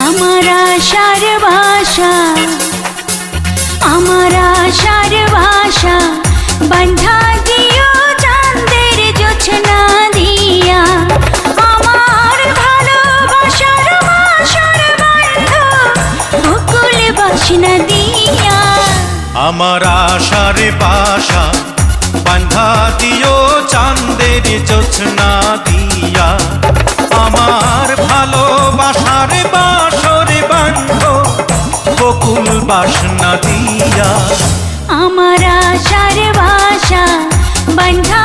আমার আশার ভাষা, আমার আশার ভাষা বন্ধা দিও চাঁদের জোছনা দিয়া। আমার ভালোবাসার বাসার বন্ধ বকুল বাসনা দিয়া। আমার আশার বাসা বান্ধা দিও চাঁদের জোছনা দিয়া। আমার ভালোবাসার বাসর বন্ধ বকুল বাসনা দিয়া। আমার আশার ভাষা বন্ধা